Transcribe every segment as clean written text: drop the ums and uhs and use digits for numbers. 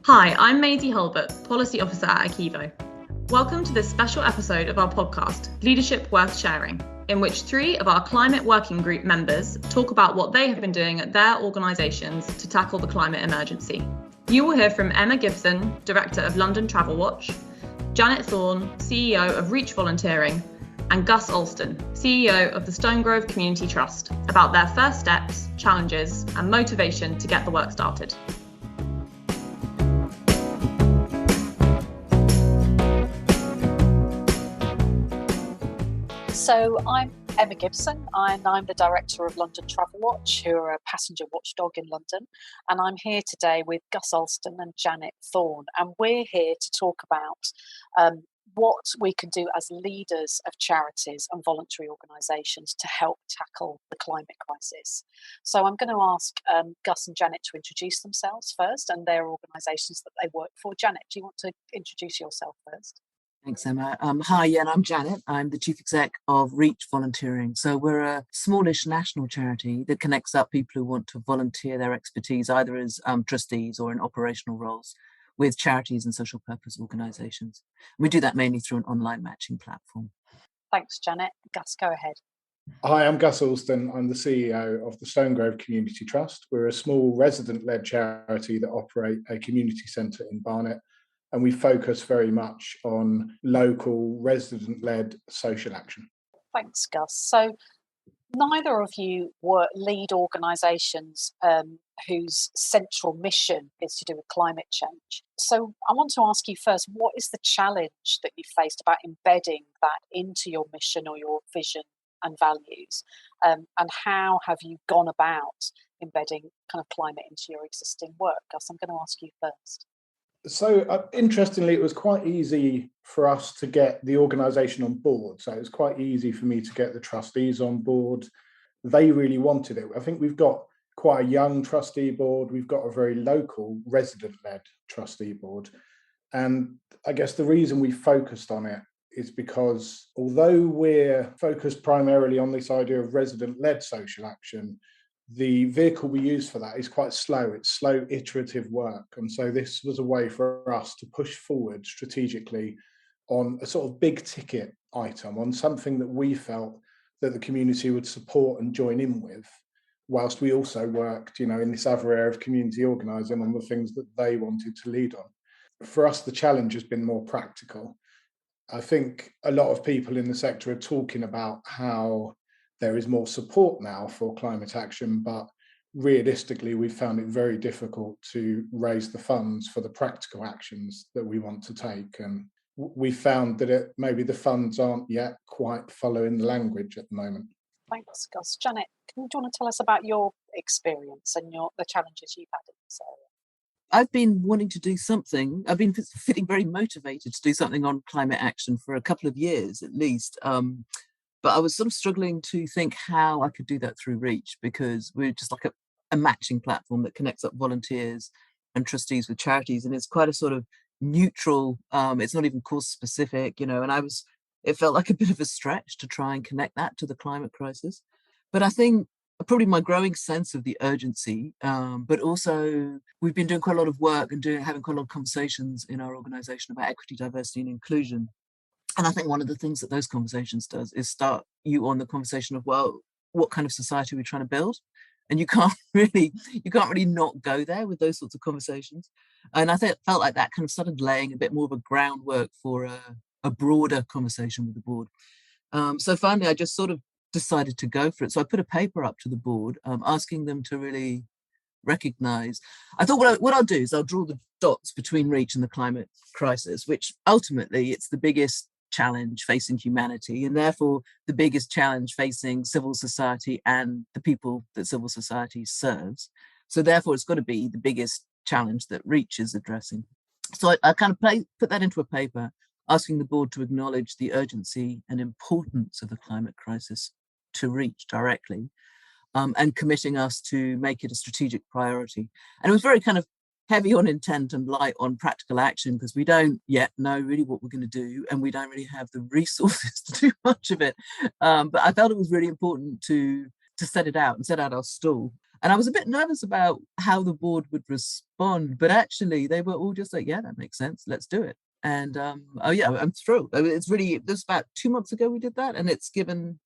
Hi, I'm Maisie Hulbert, Policy Officer at ACEVO. Welcome to this special episode of our podcast, Leadership Worth Sharing, in which 3 of our Climate Working Group members talk about what they have been doing at their organisations to tackle the climate emergency. You will hear from Emma Gibson, Director of London Travel Watch, Janet Thorne, CEO of Reach Volunteering, and Gus Alston, CEO of the Stonegrove Community Trust, about their first steps, challenges, and motivation to get the work started. So I'm Emma Gibson and I'm the Director of London Travel Watch, who are a passenger watchdog in London. And I'm here today with Gus Alston and Janet Thorne. And we're here to talk about what we can do as leaders of charities and voluntary organisations to help tackle the climate crisis. So I'm going to ask Gus and Janet to introduce themselves first and their organisations that they work for. Janet, do you want to introduce yourself first? Thanks, Emma. Hi, I'm Janet. I'm the Chief Exec of Reach Volunteering. So we're a smallish national charity that connects up people who want to volunteer their expertise, either as trustees or in operational roles, with charities and social purpose organisations. We do that mainly through an online matching platform. Thanks, Janet. Gus, go ahead. Hi, I'm Gus Alston. I'm the CEO of the Stonegrove Community Trust. We're a small resident-led charity that operate a community centre in Barnet. And we focus very much on local resident-led social action. Thanks, Gus. So neither of you lead organisations whose central mission is to do with climate change. So I want to ask you first, what is the challenge that you faced about embedding that into your mission or your vision and values? And how have you gone about embedding kind of climate into your existing work? Gus, I'm going to ask you first. So interestingly, it was quite easy for us to get the organisation on board. So it was quite easy for me to get the trustees on board. They really wanted it. I think we've got quite a young trustee board. We've got a very local resident-led trustee board. And I guess the reason we focused on it is because although we're focused primarily on this idea of resident-led social action, the vehicle we use for that is quite slow. It's slow, iterative work. And so this was a way for us to push forward strategically on a sort of big ticket item, on something that we felt that the community would support and join in with, whilst we also worked, in this other area of community organising on the things that they wanted to lead on. For us, the challenge has been more practical. I think a lot of people in the sector are talking about how there is more support now for climate action, but realistically, we found it very difficult to raise the funds for the practical actions that we want to take. And we found that maybe the funds aren't yet quite following the language at the moment. Thanks, Gus. Janet, do you want to tell us about your experience and the challenges you've had in this area? I've been wanting to do something. I've been feeling very motivated to do something on climate action for a couple of years at least. But I was sort of struggling to think how I could do that through Reach, because we're just like a matching platform that connects up volunteers and trustees with charities. And it's quite a sort of neutral, it's not even cause specific, and it felt like a bit of a stretch to try and connect that to the climate crisis. But I think probably my growing sense of the urgency, but also we've been doing quite a lot of work and having quite a lot of conversations in our organisation about equity, diversity and inclusion. And I think one of the things that those conversations does is start you on the conversation of, well, what kind of society are we trying to build? And you can't really not go there with those sorts of conversations. And I felt like that kind of started laying a bit more of a groundwork for a broader conversation with the board. So finally, I just sort of decided to go for it. So I put a paper up to the board asking them to really recognise. I thought what I'll do is I'll draw the dots between Reach and the climate crisis, which ultimately it's the biggest challenge facing humanity, and therefore the biggest challenge facing civil society and the people that civil society serves. So therefore it's got to be the biggest challenge that Reach is addressing. So I kind of put that into a paper asking the board to acknowledge the urgency and importance of the climate crisis to Reach directly, and committing us to make it a strategic priority. And it was very kind of heavy on intent and light on practical action, because we don't yet know really what we're going to do, and we don't really have the resources to do much of it. But I felt it was really important to to set it out and set out our stall. And I was a bit nervous about how the board would respond, but actually they were all just like, yeah, that makes sense. Let's do it. And I'm thrilled. I mean, it was about 2 months ago we did that, and it's given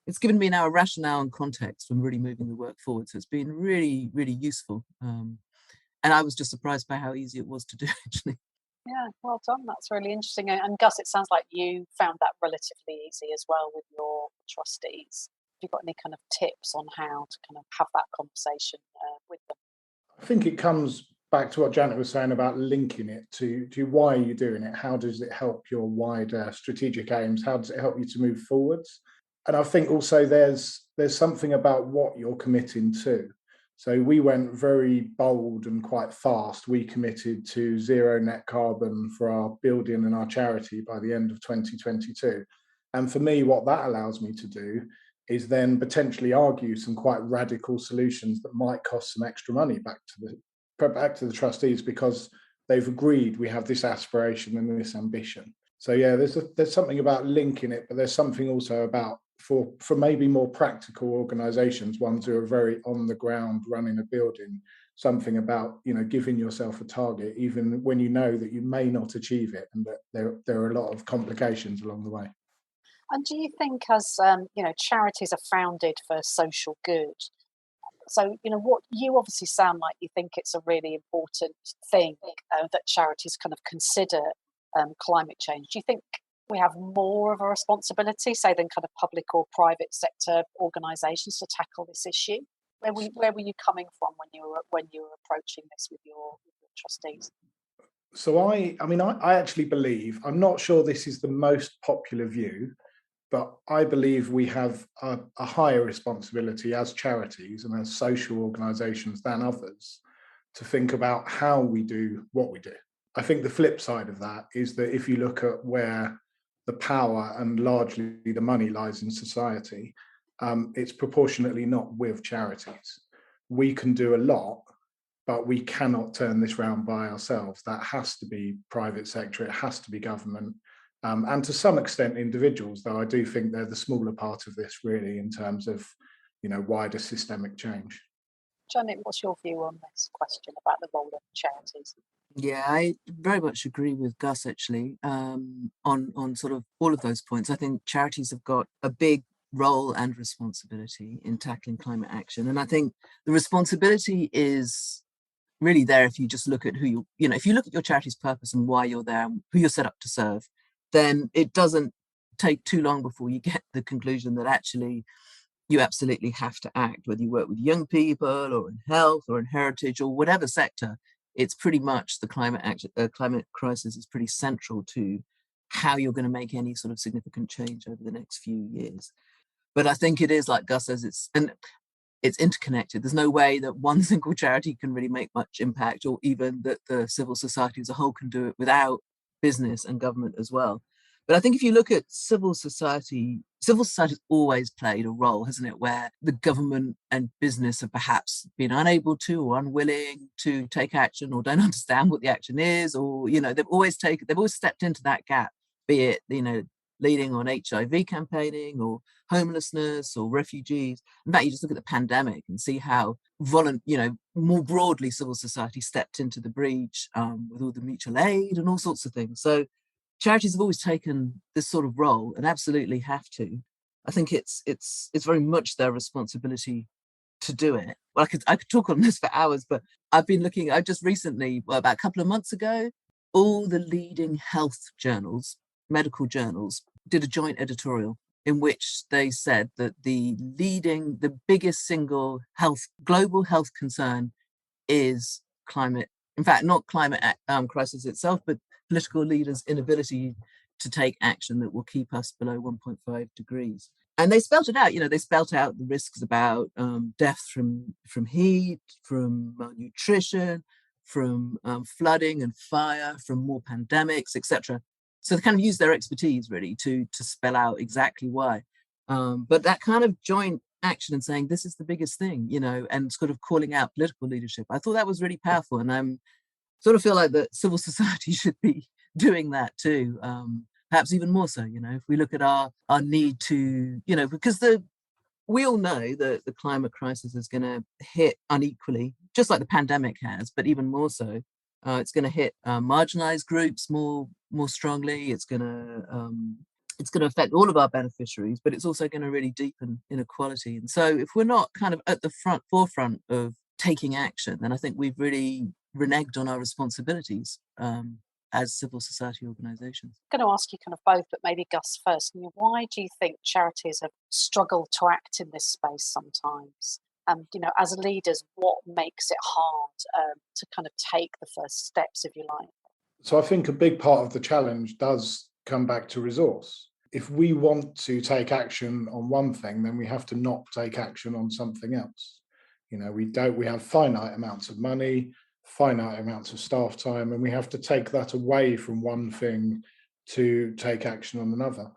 me now a rationale and context from really moving the work forward. So it's been really, really useful. And I was just surprised by how easy it was to do, actually. Yeah, well done. That's really interesting. And Gus, it sounds like you found that relatively easy as well with your trustees. Have you got any kind of tips on how to kind of have that conversation with them? I think it comes back to what Janet was saying about linking it to why you're doing it. How does it help your wider strategic aims? How does it help you to move forwards? And I think also there's something about what you're committing to. So we went very bold and quite fast. We committed to zero net carbon for our building and our charity by the end of 2022. And for me, what that allows me to do is then potentially argue some quite radical solutions that might cost some extra money back to the trustees, because they've agreed we have this aspiration and this ambition. So yeah, there's something about linking it, but there's something also about for maybe more practical organizations, ones who are very on the ground running a building, something about, giving yourself a target, even when you know that you may not achieve it and that there are a lot of complications along the way. And do you think, as charities are founded for social good? So, what you obviously sound like you think it's a really important thing that charities kind of consider climate change. Do you think we have more of a responsibility, say, than kind of public or private sector organisations to tackle this issue? Where were you coming from when you were approaching this with your trustees? So I actually believe, I'm not sure this is the most popular view, but I believe we have a higher responsibility as charities and as social organisations than others to think about how we do what we do. I think the flip side of that is that if you look at where the power and largely the money lies in society, it's proportionately not with charities. We can do a lot, but we cannot turn this round by ourselves. That has to be private sector, it has to be government, and to some extent individuals, though I do think they're the smaller part of this really in terms of wider systemic change. Janet, what's your view on this question about the role of charities? Yeah, I very much agree with Gus, actually, on sort of all of those points. I think charities have got a big role and responsibility in tackling climate action. And I think the responsibility is really there if you just look at if you look at your charity's purpose and why you're there, who you're set up to serve, then it doesn't take too long before you get the conclusion that actually you absolutely have to act, whether you work with young people or in health or in heritage or whatever sector. It's pretty much the climate crisis is pretty central to how you're going to make any sort of significant change over the next few years. But I think it is, like Gus says, it's interconnected. There's no way that one single charity can really make much impact, or even that the civil society as a whole can do it without business and government as well. But I think if you look at civil society's always played a role, hasn't it, where the government and business have perhaps been unable to or unwilling to take action or don't understand what the action is, or, they've always stepped into that gap, be it, leading on HIV campaigning or homelessness or refugees. In fact, you just look at the pandemic and see how more broadly civil society stepped into the breach with all the mutual aid and all sorts of things. So charities have always taken this sort of role and absolutely have to. I think it's very much their responsibility to do it. Well, I could talk on this for hours, but I've just recently, about a couple of months ago, all the leading health journals, medical journals, did a joint editorial in which they said that the biggest single global health concern is climate. In fact, not climate crisis itself, but political leaders' inability to take action that will keep us below 1.5 degrees. And they spelt it out. They spelt out the risks about death from heat, from malnutrition, from flooding and fire, from more pandemics, etc. So they kind of use their expertise really to spell out exactly why. But that kind of joint action and saying this is the biggest thing, and sort of calling out political leadership, I thought that was really powerful. And I sort of feel like that civil society should be doing that too, perhaps even more so. If we look at our need to, because the we all know that the climate crisis is going to hit unequally, just like the pandemic has, but even more so. It's going to hit marginalized groups more strongly. It's going to affect all of our beneficiaries, but it's also going to really deepen inequality. And so if we're not kind of at the forefront of taking action, then I think we've really reneged on our responsibilities as civil society organisations. I'm going to ask you kind of both, but maybe Gus first. Why do you think charities have struggled to act in this space sometimes? And, as leaders, what makes it hard to kind of take the first steps, if you like? So I think a big part of the challenge does come back to resource. If we want to take action on one thing, then we have to not take action on something else. We have finite amounts of money, finite amounts of staff time, and we have to take that away from one thing to take action on another.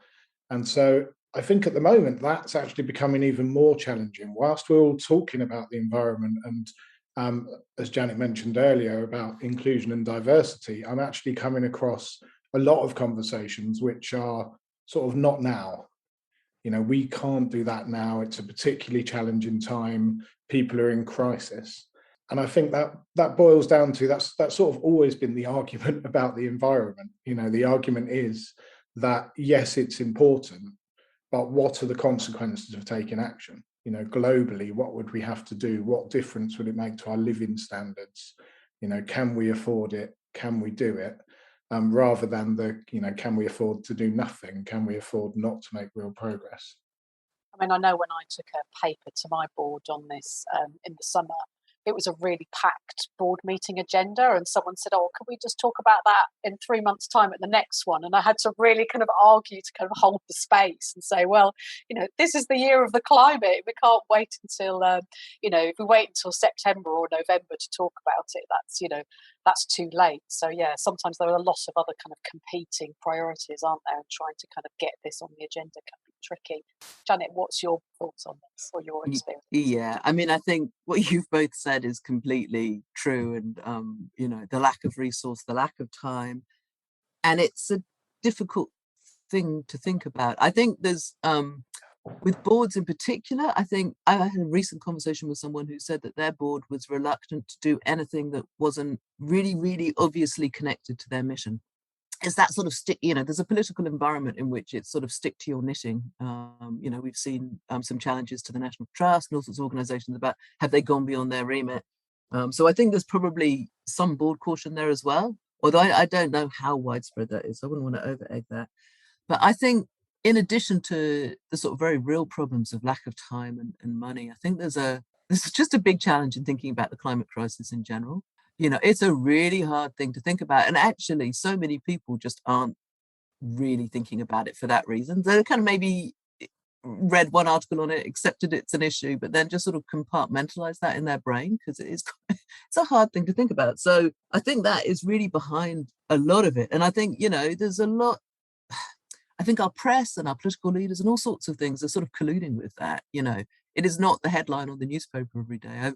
And so I think at the moment that's actually becoming even more challenging. Whilst we're all talking about the environment and as Janet mentioned earlier about inclusion and diversity, I'm actually coming across a lot of conversations which are sort of not now. We can't do that now. It's a particularly challenging time. People are in crisis. And I think that boils down to that's sort of always been the argument about the environment. The argument is that, yes, it's important, but what are the consequences of taking action? Globally, what would we have to do? What difference would it make to our living standards? Can we afford it? Can we do it? Rather than can we afford to do nothing? Can we afford not to make real progress? I know when I took a paper to my board on this in the summer, it was a really packed board meeting agenda, and someone said, "Oh, can we just talk about that in 3 months' time at the next one?" And I had to really kind of argue to kind of hold the space and say, well, this is the year of the climate. We can't wait until, if we wait until September or November to talk about it, that's too late. So yeah, sometimes there are a lot of other kind of competing priorities, aren't there? And trying to kind of get this on the agenda can be tricky. Janet, what's your thoughts on this or your experience? Yeah, I think what you've both said is completely true. And, the lack of resource, the lack of time, and it's a difficult thing to think about. I think there's, with boards in particular, I think I had a recent conversation with someone who said that their board was reluctant to do anything that wasn't really, really obviously connected to their mission. Is that sort of there's a political environment in which it's sort of stick to your knitting. We've seen some challenges to the National Trust and all sorts of organisations about have they gone beyond their remit. So I think there's probably some board caution there as well, although I don't know how widespread that is. I wouldn't want to over-egg that. But I think in addition to the sort of very real problems of lack of time and money, I think this is just a big challenge in thinking about the climate crisis in general. It's a really hard thing to think about. And actually, so many people just aren't really thinking about it for that reason. They kind of maybe read one article on it, accepted it's an issue, but then just sort of compartmentalize that in their brain because it's a hard thing to think about. So I think that is really behind a lot of it. And I think, there's a lot, I think our press and our political leaders and all sorts of things are sort of colluding with that, It is not the headline on the newspaper every day.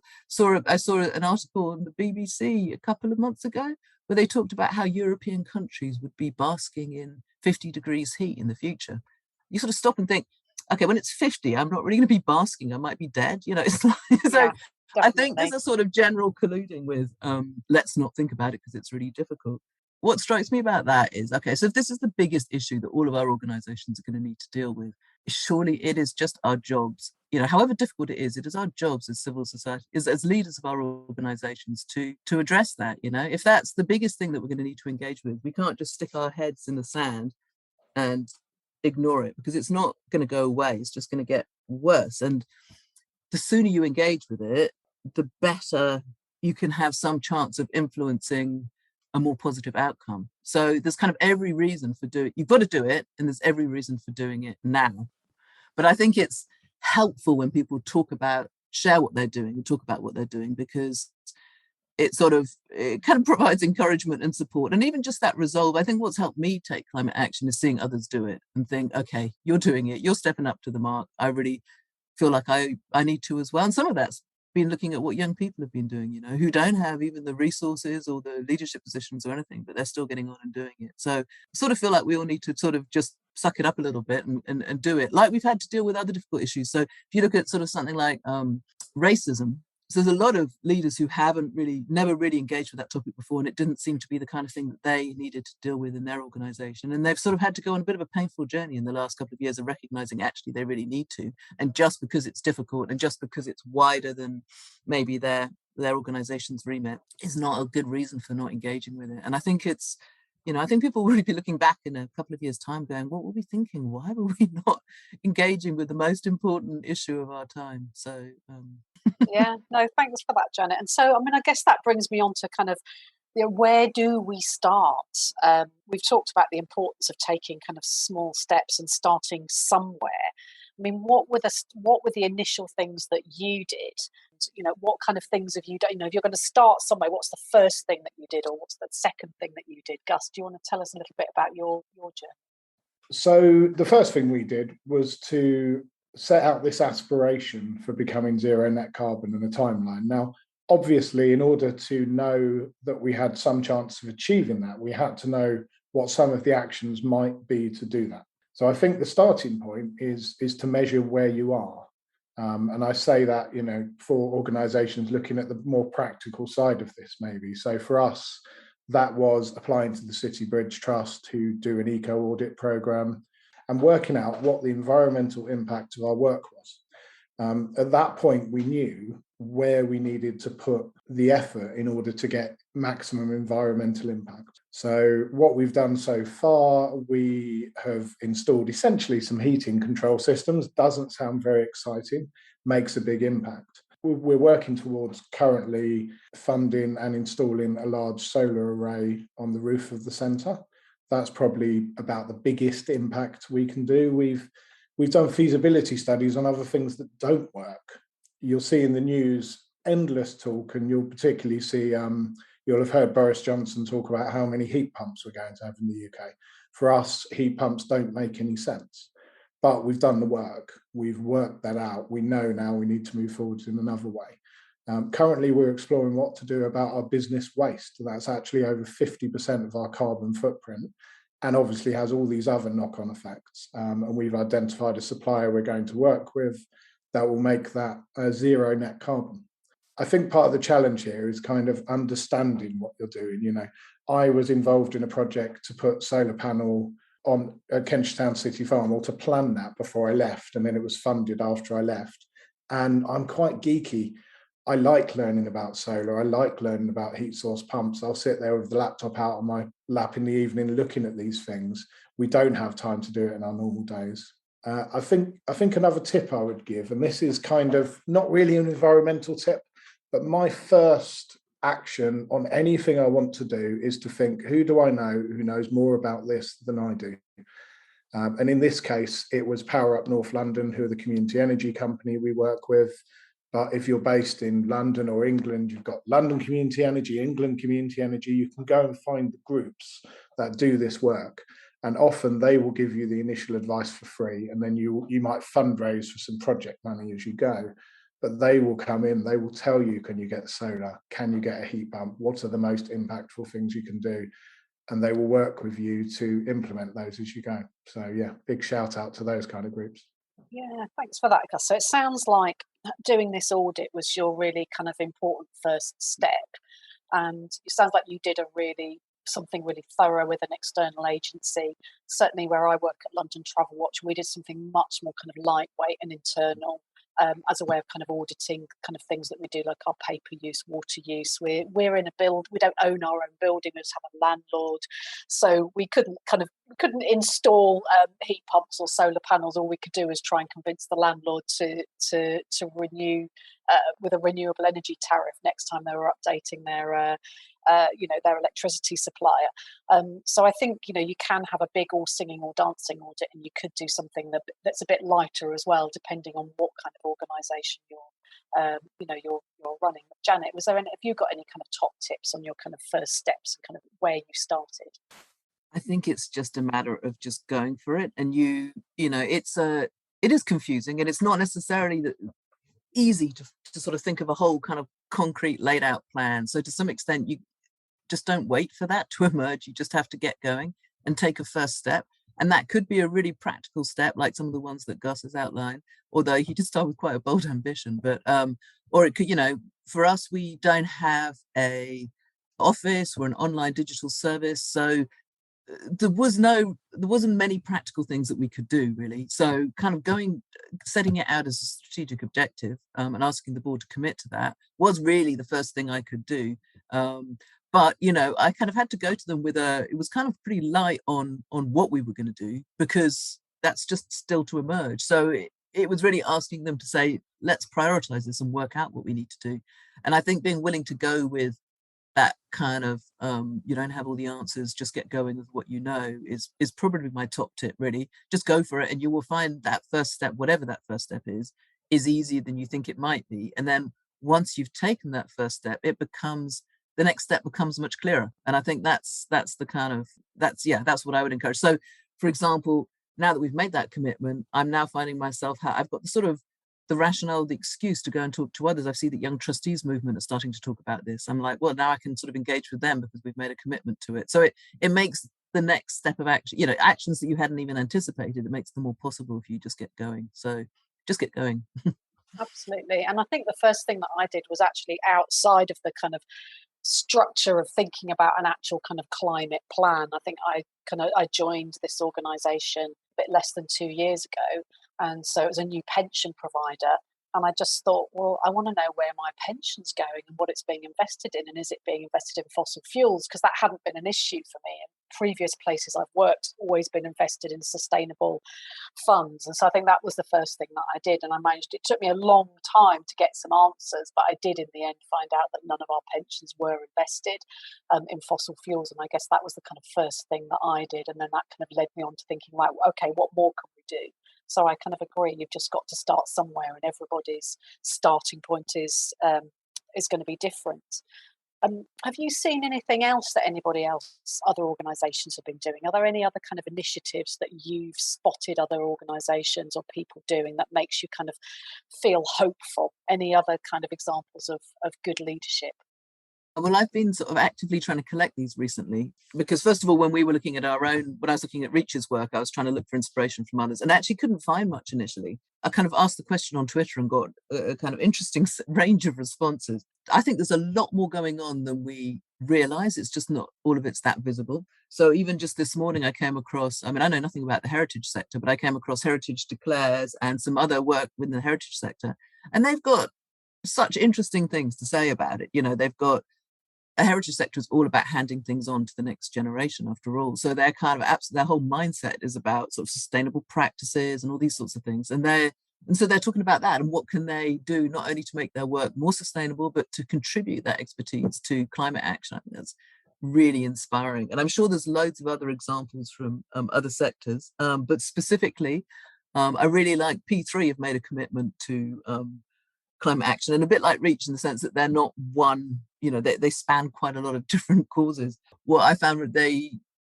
I saw an article on the BBC a couple of months ago where they talked about how European countries would be basking in 50 degrees heat in the future. You sort of stop and think, okay, when it's 50, I'm not really going to be basking. I might be dead. It's like, so I think there's a sort of general colluding with let's not think about it because it's really difficult. What strikes me about that is, okay, so if this is the biggest issue that all of our organisations are going to need to deal with, surely it is just our jobs, however difficult it is our jobs as civil society, as leaders of our organisations to address that. If that's the biggest thing that we're going to need to engage with, we can't just stick our heads in the sand and ignore it because it's not going to go away. It's just going to get worse. And the sooner you engage with it, the better you can have some chance of influencing a more positive outcome. So there's kind of every reason for you've got to do it, and there's every reason for doing it now. But I think it's helpful when people share what they're doing and talk about what they're doing, because it kind of provides encouragement and support. And even just that resolve, I think what's helped me take climate action is seeing others do it and think, okay, you're doing it, you're stepping up to the mark. I really feel like I need to as well. And some of that's been looking at what young people have been doing, who don't have even the resources or the leadership positions or anything, but they're still getting on and doing it. So I sort of feel like we all need to sort of just suck it up a little bit and do it, like we've had to deal with other difficult issues. So if you look at sort of something like racism, so there's a lot of leaders who never really engaged with that topic before, and it didn't seem to be the kind of thing that they needed to deal with in their organization. And they've sort of had to go on a bit of a painful journey in the last couple of years of recognizing actually they really need to. And just because it's difficult and just because it's wider than maybe their organization's remit is not a good reason for not engaging with it. And I think I think people will really be looking back in a couple of years' time going, what were we thinking? Why were we not engaging with the most important issue of our time? So, Yeah, no, thanks for that, Janet. And so, I guess that brings me on to kind of, where do we start? We've talked about the importance of taking kind of small steps and starting somewhere. What were the initial things that you did? What kind of things have you done? If you're going to start somewhere, what's the first thing that you did, or what's the second thing that you did? Gus, do you want to tell us a little bit about your journey? So the first thing we did was to set out this aspiration for becoming zero net carbon and a timeline. Now, obviously, in order to know that we had some chance of achieving that, we had to know what some of the actions might be to do that. So I think the starting point is to measure where you are. And I say that, for organizations looking at the more practical side of this, maybe. So for us, that was applying to the City Bridge Trust, who do an eco audit program, and working out what the environmental impact of our work was. At that point, we knew where we needed to put the effort in order to get maximum environmental impact. So what we've done so far, we have installed essentially some heating control systems. Doesn't sound very exciting, makes a big impact. We're working towards currently funding and installing a large solar array on the roof of the centre. That's probably about the biggest impact we can do. We've done feasibility studies on other things that don't work. You'll see in the news endless talk, and you'll particularly see, you'll have heard Boris Johnson talk about how many heat pumps we're going to have in the UK. For us, heat pumps don't make any sense. But we've done the work. We've worked that out. We know now we need to move forward in another way. Currently, we're exploring what to do about our business waste. That's actually over 50% of our carbon footprint, and obviously has all these other knock-on effects. And we've identified a supplier we're going to work with that will make that zero net carbon. I think part of the challenge here is kind of understanding what you're doing. I was involved in a project to put solar panel on Kenchtown City Farm, or to plan that before I left, and then it was funded after I left. And I'm quite geeky. I like learning about solar. I like learning about heat source pumps. I'll sit there with the laptop out on my lap in the evening looking at these things. We don't have time to do it in our normal days. I think another tip I would give, and this is kind of not really an environmental tip, but my first action on anything I want to do is to think, who do I know who knows more about this than I do? And in this case, it was Power Up North London, who are the community energy company we work with. But if you're based in London or England, you've got London Community Energy, England Community Energy. You can go and find the groups that do this work. And often they will give you the initial advice for free. And then you might fundraise for some project money as you go. But they will come in, they will tell you, can you get solar? Can you get a heat pump? What are the most impactful things you can do? And they will work with you to implement those as you go. So yeah, big shout out to those kind of groups. Yeah, thanks for that, Gus. So it sounds like doing this audit was your really kind of important first step. And it sounds like you did something really thorough with an external agency. Certainly where I work at London Travel Watch, we did something much more kind of lightweight and internal. As a way of kind of auditing kind of things that we do, like our paper use, water use. We're in a build. We don't own our own building. We just have a landlord, so we couldn't install heat pumps or solar panels. All we could do is try and convince the landlord to renew with a renewable energy tariff next time they were updating their electricity supplier. So I think you can have a big all singing or dancing audit, and you could do something that's a bit lighter as well, depending on what kind of organisation you're running. Janet, have you got any kind of top tips on your kind of first steps and kind of where you started? I think it's just a matter of just going for it, and it is confusing, and it's not necessarily that easy to sort of think of a whole kind of concrete laid out plan. So to some extent, you just don't wait for that to emerge. You just have to get going and take a first step. And that could be a really practical step, like some of the ones that Gus has outlined, although he did start with quite a bold ambition. But or it could, for us, we don't have a office or an online digital service. So there wasn't many practical things that we could do, really. So kind of setting it out as a strategic objective and asking the board to commit to that was really the first thing I could do. But, I kind of had to go to them it was kind of pretty light on what we were going to do, because that's just still to emerge. So it was really asking them to say, let's prioritize this and work out what we need to do. And I think being willing to go with that kind of, you don't have all the answers, just get going with what you know is probably my top tip, really. Just go for it, and you will find that first step, whatever that first step is easier than you think it might be. And then once you've taken that first step, the next step becomes much clearer. And I think that's what I would encourage. So, for example, now that we've made that commitment, I'm now finding myself, I've got the rationale, the excuse to go and talk to others. I see that young trustees movement are starting to talk about this. I'm like, well, now I can sort of engage with them because we've made a commitment to it. So it makes the next step of action, actions that you hadn't even anticipated, it makes them more possible if you just get going. So just get going. Absolutely. And I think the first thing that I did was actually outside of the kind of structure of thinking about an actual kind of climate plan. I think I joined this organisation a bit less than 2 years ago, and so it was a new pension provider. And I just thought, well, I want to know where my pension's going and what it's being invested in, and is it being invested in fossil fuels? Because that hadn't been an issue for me. In previous places I've worked, always been invested in sustainable funds. And so I think that was the first thing that I did. And it took me a long time to get some answers, but I did in the end find out that none of our pensions were invested in fossil fuels. And I guess that was the kind of first thing that I did. And then that kind of led me on to thinking, like, okay, what more can we do? So I kind of agree. You've just got to start somewhere, and everybody's starting point is going to be different. Have you seen anything else that other organisations have been doing? Are there any other kind of initiatives that you've spotted other organisations or people doing that makes you kind of feel hopeful? Any other kind of examples of good leadership? Well, I've been sort of actively trying to collect these recently, because first of all, when I was looking at Reach's work, I was trying to look for inspiration from others and actually couldn't find much initially. I kind of asked the question on Twitter and got a kind of interesting range of responses. I think there's a lot more going on than we realize. It's just not all of it's that visible. So even just this morning, I came across, I know nothing about the heritage sector, but I came across Heritage Declares and some other work within the heritage sector. And they've got such interesting things to say about it. They've got a heritage sector is all about handing things on to the next generation, after all. So their kind of their whole mindset is about sort of sustainable practices and all these sorts of things. And so they're talking about that and what can they do not only to make their work more sustainable, but to contribute that expertise to climate action. I think that's really inspiring. And I'm sure there's loads of other examples from other sectors, but specifically, I really like P3 have made a commitment to climate action, and a bit like Reach in the sense that they're not one, they span quite a lot of different causes. What I found that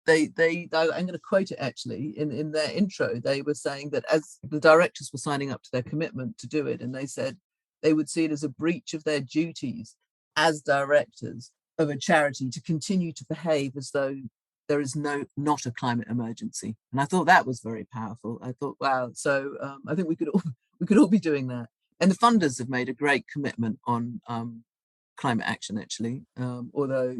I'm going to quote it actually, in their intro, they were saying that as the directors were signing up to their commitment to do it, and they said they would see it as a breach of their duties as directors of a charity to continue to behave as though there is not a climate emergency. And I thought that was very powerful. I thought, wow. So I think we could all be doing that. And the funders have made a great commitment on climate action, actually, although,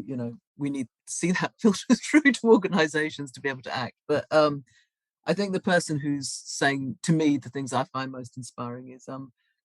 we need to see that filter through to organisations to be able to act. But I think the person who's saying to me the things I find most inspiring is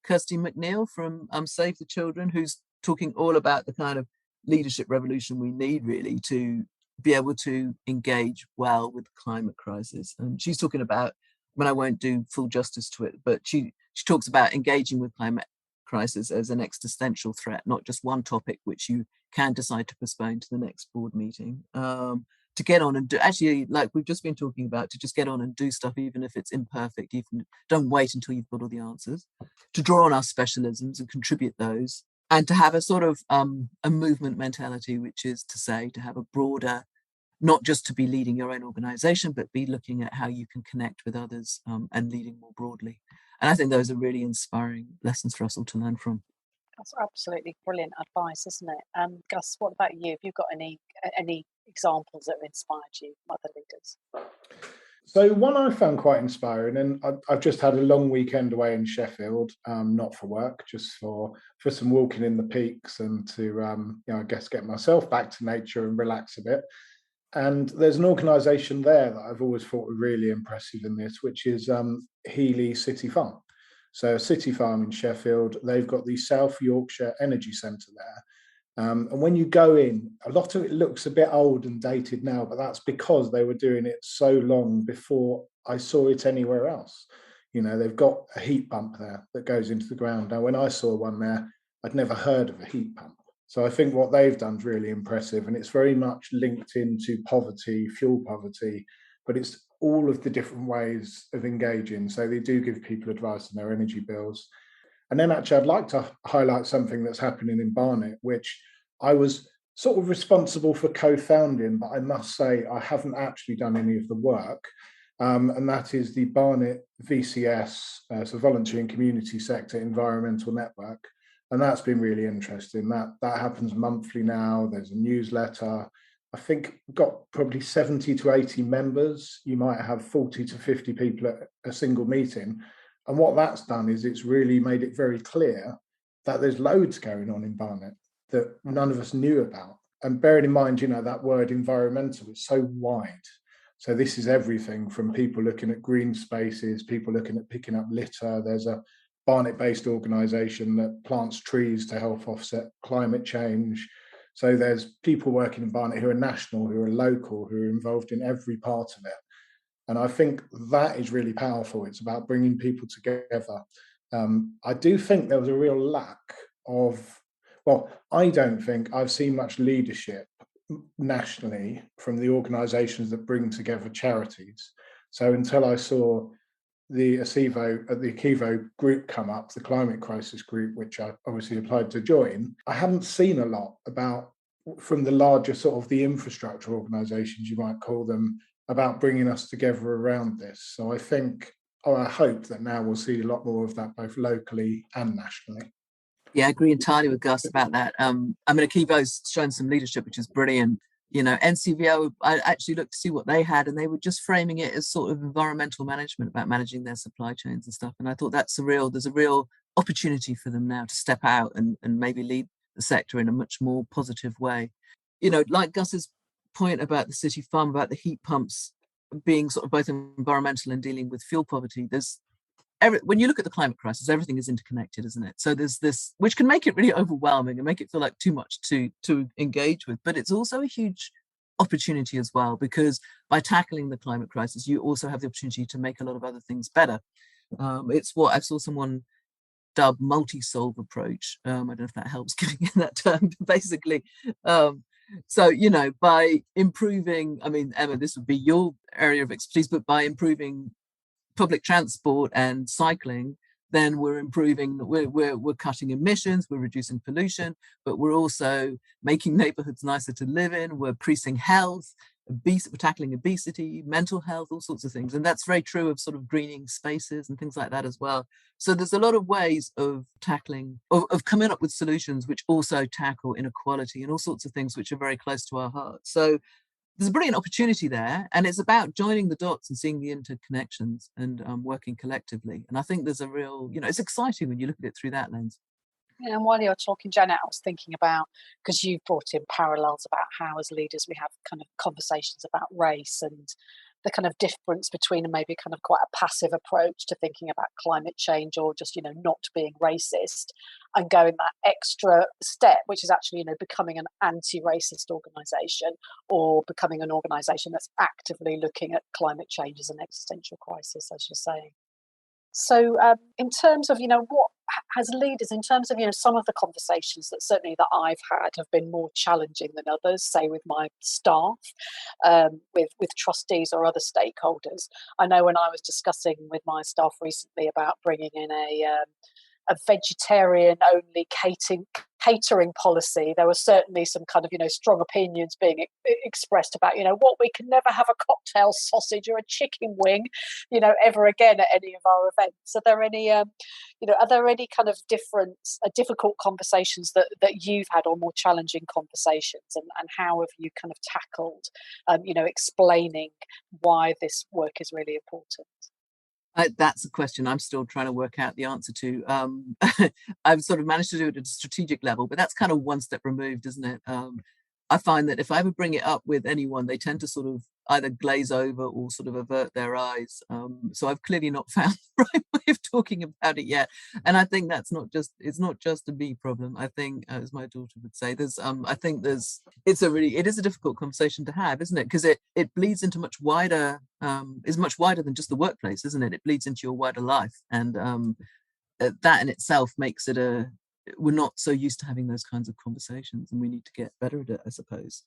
Kirsty McNeil from Save the Children, who's talking all about the kind of leadership revolution we need, really, to be able to engage well with the climate crisis. And she's talking about, I won't do full justice to it, but she talks about engaging with climate crisis as an existential threat, not just one topic which you can decide to postpone to the next board meeting. To get on and do, actually, like we've just been talking about, to just get on and do stuff, even if it's imperfect, even don't wait until you've got all the answers, to draw on our specialisms and contribute those, and to have a sort of a movement mentality, which is to say, to have a broader, not just to be leading your own organisation, but be looking at how you can connect with others and leading more broadly. And I think those are really inspiring lessons for us all to learn from. That's absolutely brilliant advice, isn't it? Gus, what about you? Have you got any examples that have inspired you, other leaders? So one I found quite inspiring, and I've just had a long weekend away in Sheffield, not for work, just for some walking in the peaks and to, I guess, get myself back to nature and relax a bit. And there's an organisation there that I've always thought were really impressive in this, which is Healy City Farm. So City Farm in Sheffield, they've got the South Yorkshire Energy Centre there. And when you go in, a lot of it looks a bit old and dated now, but that's because they were doing it so long before I saw it anywhere else. They've got a heat pump there that goes into the ground. Now, when I saw one there, I'd never heard of a heat pump. So I think what they've done is really impressive, and it's very much linked into poverty, fuel poverty, but it's all of the different ways of engaging. So they do give people advice on their energy bills. And then actually, I'd like to highlight something that's happening in Barnet, which I was sort of responsible for co-founding, but I must say I haven't actually done any of the work. And that is the Barnet VCS, so Voluntary and Community Sector Environmental Network. And that's been really interesting. That happens monthly now. There's a newsletter. I think we've got probably 70 to 80 members. You might have 40 to 50 people at a single meeting. And what that's done is it's really made it very clear that there's loads going on in Barnet that none of us knew about. And bearing in mind, that word environmental is so wide. So this is everything from people looking at green spaces, people looking at picking up litter. There's a Barnet-based organisation that plants trees to help offset climate change. So there's people working in Barnet who are national, who are local, who are involved in every part of it. And I think that is really powerful. It's about bringing people together. I do think there was a real lack of, I don't think I've seen much leadership nationally from the organisations that bring together charities. So until I saw the ACEVO group come up, the climate crisis group, which I obviously applied to join, I haven't seen a lot about, from the larger sort of the infrastructure organisations, you might call them, about bringing us together around this. So I think, I hope that now we'll see a lot more of that, both locally and nationally. Yeah, I agree entirely with Gus about that. ACEVO's shown some leadership, which is brilliant. NCVO, I actually looked to see what they had, and they were just framing it as sort of environmental management, about managing their supply chains and stuff. And I thought there's a real opportunity for them now to step out and maybe lead the sector in a much more positive way. Like Gus's point about the City Farm, about the heat pumps being sort of both environmental and dealing with fuel poverty, when you look at the climate crisis, everything is interconnected, isn't it? So there's this, which can make it really overwhelming and make it feel like too much to engage with. But it's also a huge opportunity as well, because by tackling the climate crisis, you also have the opportunity to make a lot of other things better. It's what I saw someone dub multi-solve approach. I don't know if that helps giving in that term, but basically. By improving, Emma, this would be your area of expertise, but by improving public transport and cycling, then we're cutting emissions, we're reducing pollution, but we're also making neighborhoods nicer to live in, we're increasing health, we're tackling obesity, mental health, all sorts of things. And that's very true of sort of greening spaces and things like that as well. So there's a lot of ways of tackling, of coming up with solutions which also tackle inequality and all sorts of things which are very close to our hearts. So there's a brilliant opportunity there, and it's about joining the dots and seeing the interconnections and working collectively. And I think there's a real, it's exciting when you look at it through that lens. Yeah, and while you're talking, Janet, I was thinking about, because you've brought in parallels about how as leaders we have kind of conversations about race and the kind of difference between maybe kind of quite a passive approach to thinking about climate change, or just, not being racist, and going that extra step, which is actually, becoming an anti-racist organisation, or becoming an organisation that's actively looking at climate change as an existential crisis, as you're saying. So in terms of, what as leaders, in terms of, some of the conversations that certainly that I've had have been more challenging than others, say with my staff, with trustees or other stakeholders. I know when I was discussing with my staff recently about bringing in a vegetarian-only catering policy, there were certainly some kind of, strong opinions being expressed about, what we can never have a cocktail sausage or a chicken wing, ever again at any of our events. Are there any, are there any kind of difficult conversations that you've had, or more challenging conversations, and how have you kind of tackled, explaining why this work is really important? That's a question I'm still trying to work out the answer to. I've sort of managed to do it at a strategic level, but that's kind of one step removed, isn't it? I find that if I ever bring it up with anyone, they tend to sort of either glaze over or sort of avert their eyes. So I've clearly not found the right way of talking about it yet. And I think it's not just a me problem. I think, as my daughter would say, it is a difficult conversation to have, isn't it? Because it bleeds into much wider, is much wider than just the workplace, isn't it? It bleeds into your wider life. And that in itself makes it we're not so used to having those kinds of conversations, and we need to get better at it, I suppose.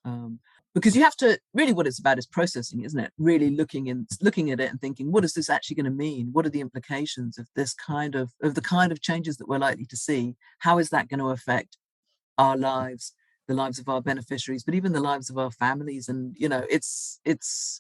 Because you have to, really what it's about is processing, isn't it? Really looking at it and thinking, what is this actually going to mean? What are the implications of this the kind of changes that we're likely to see? How is that going to affect our lives, the lives of our beneficiaries, but even the lives of our families? And, it's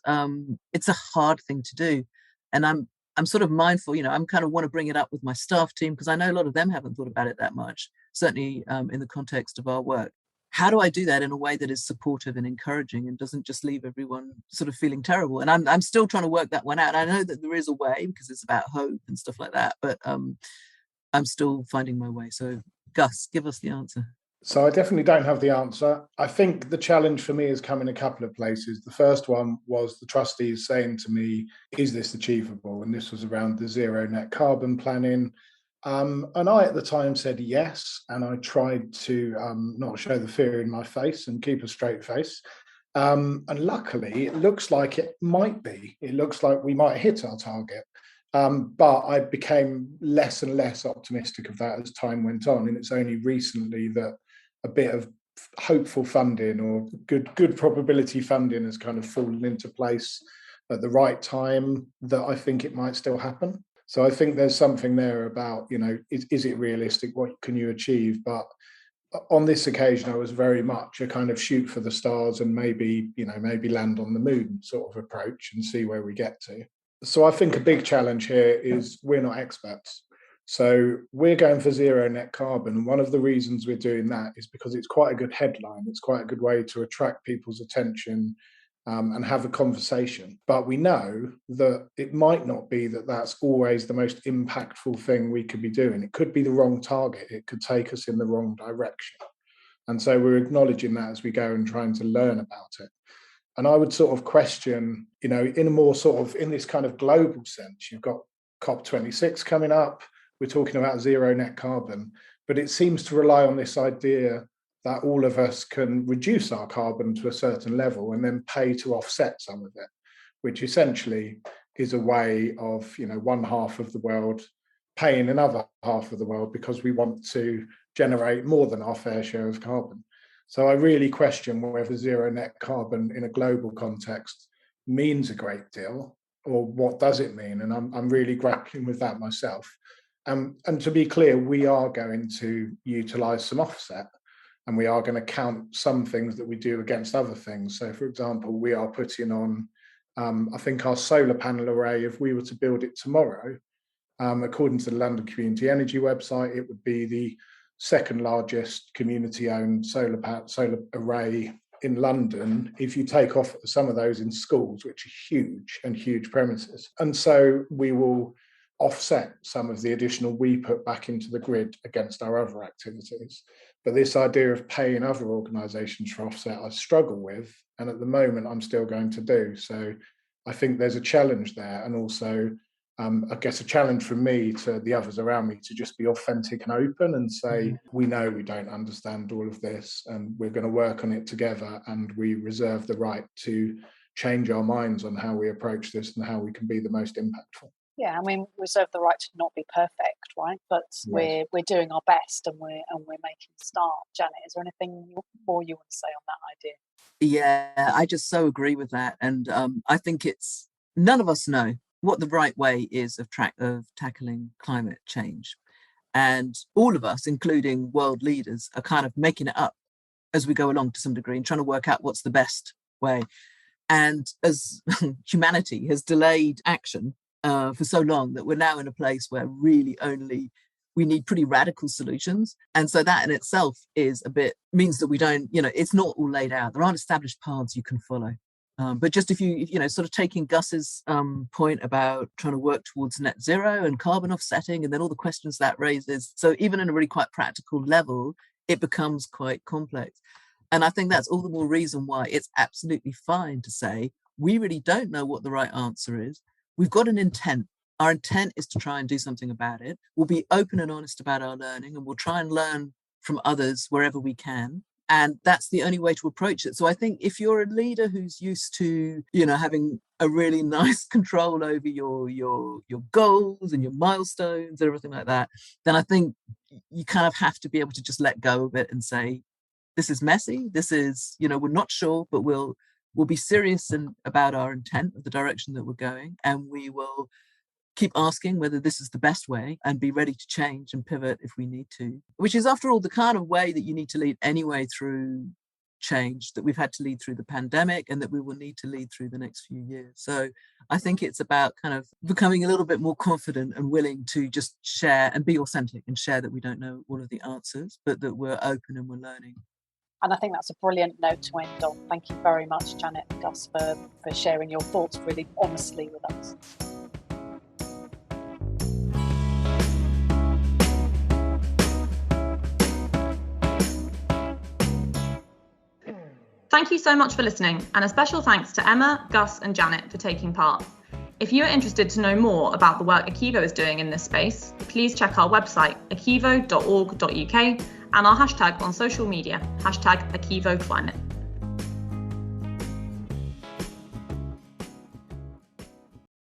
a hard thing to do. And I'm sort of mindful, I'm kind of want to bring it up with my staff team, because I know a lot of them haven't thought about it that much, certainly in the context of our work. How do I do that in a way that is supportive and encouraging and doesn't just leave everyone sort of feeling terrible? And I'm still trying to work that one out. I know that there is a way, because it's about hope and stuff like that, but I'm still finding my way. So Gus, give us the answer. So I definitely don't have the answer. I think the challenge for me has come in a couple of places. The first one was the trustees saying to me, is this achievable? And this was around the zero net carbon planning. And I at the time said yes, and I tried to not show the fear in my face and keep a straight face. And luckily, it looks like it might be. It looks like we might hit our target. But I became less and less optimistic of that as time went on. And it's only recently that a bit of hopeful funding or good probability funding has kind of fallen into place at the right time that I think it might still happen. So I think there's something there about, is it realistic? What can you achieve? But on this occasion, I was very much a kind of shoot for the stars and maybe land on the moon sort of approach and see where we get to. So I think a big challenge here is we're not experts. So we're going for zero net carbon. And one of the reasons we're doing that is because it's quite a good headline. It's quite a good way to attract people's attention and have a conversation. But we know that it might not be that that's always the most impactful thing we could be doing. It could be the wrong target. It could take us in the wrong direction. And so we're acknowledging that as we go and trying to learn about it. And I would sort of question, in a more sort of, in this kind of global sense, you've got COP26 coming up. We're talking about zero net carbon, but it seems to rely on this idea that all of us can reduce our carbon to a certain level and then pay to offset some of it, which essentially is a way of, one half of the world paying another half of the world because we want to generate more than our fair share of carbon. So I really question whether zero net carbon in a global context means a great deal, or what does it mean? And I'm really grappling with that myself. And to be clear, we are going to utilise some offset, and we are going to count some things that we do against other things. So, for example, we are putting on, I think our solar panel array, if we were to build it tomorrow, according to the London Community Energy website, it would be the second largest community-owned solar array in London if you take off some of those in schools, which are huge premises. And so we will offset some of the additional we put back into the grid against our other activities. But this idea of paying other organisations for offset, I struggle with, and at the moment I'm still going to do. So I think there's a challenge there, and also I guess a challenge from me to the others around me to just be authentic and open and say, we know we don't understand all of this and we're going to work on it together, and we reserve the right to change our minds on how we approach this and how we can be the most impactful. Yeah, I mean, we reserve the right to not be perfect, right? But yes, we're doing our best, and we're making a start. Janet, is there anything more you want to say on that idea? Yeah, I just so agree with that, and I think none of us know what the right way is of tackling climate change, And all of us, including world leaders, are kind of making it up as we go along to some degree and trying to work out what's the best way. And as humanity has delayed action for so long that we're now in a place where really only we need pretty radical solutions. And so that in itself is means that we don't, it's not all laid out. There aren't established paths you can follow. But just if you sort of taking Gus's point about trying to work towards net zero and carbon offsetting, and then all the questions that raises. So even in a really quite practical level, it becomes quite complex. And I think that's all the more reason why it's absolutely fine to say, we really don't know what the right answer is. We've got an intent. Our intent is to try and do something about it. We'll be open and honest about our learning, and we'll try and learn from others wherever we can. And that's the only way to approach it. So I think if you're a leader who's used to, having a really nice control over your goals and your milestones and everything like that, then I think you kind of have to be able to just let go of it and say, this is messy. This is, we're not sure, but we'll be serious about our intent of the direction that we're going. And we will keep asking whether this is the best way and be ready to change and pivot if we need to, which is, after all, the kind of way that you need to lead anyway through change, that we've had to lead through the pandemic and that we will need to lead through the next few years. So I think it's about kind of becoming a little bit more confident and willing to just share and be authentic and share that we don't know all of the answers, but that we're open and we're learning. And I think that's a brilliant note to end on. Thank you very much, Janet and Gus, for sharing your thoughts really honestly with us. Thank you so much for listening, and a special thanks to Emma, Gus and Janet for taking part. If you are interested to know more about the work ACEVO is doing in this space, please check our website, acevo.org.uk, and our hashtag on social media, #ACEVOClimate.